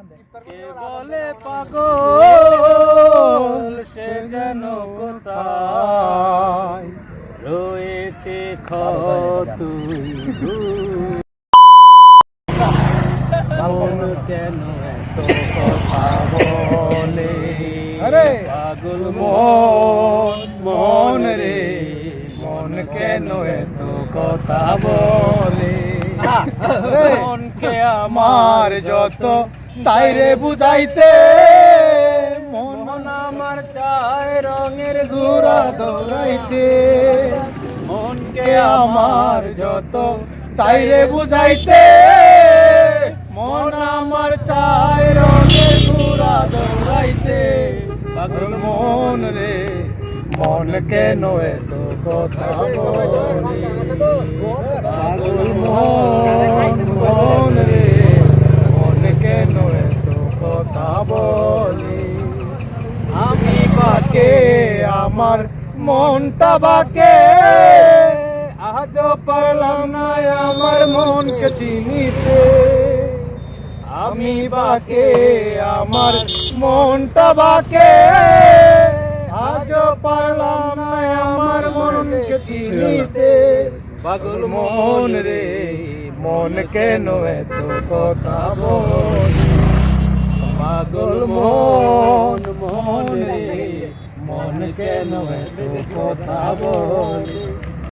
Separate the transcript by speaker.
Speaker 1: কে বলে পাগল সে যেন কোথায় রয়েছে তুই মন কেন এত কথা বলে পাগল মন মন রে মন কেন এত কথা বলে মনকে আমার যত চাই রে বুঝাইতে মন আমার চায় রঙের ঘোড়া দৌড়াইতে মনকে আমার যত চাই রে বুঝাইতে মন আমার চায় রঙের ঘোড়া দৌড়াইতে পাগল মন রে মন কেন এত কথা বলে পাগল মন মন রে মন কেন এত কথা বলে আমি বাকে আমার মনটা বাকে আজও পারলাম না আমার মনকে চিনিতে আমি বাকে আমার মনটা বাকে আজও পারলাম না আমার মনকে চিনিতে পাগল মন রে মন কেন এত কথা বলে পাগল মন মন রে মন কেন এত কথা বলে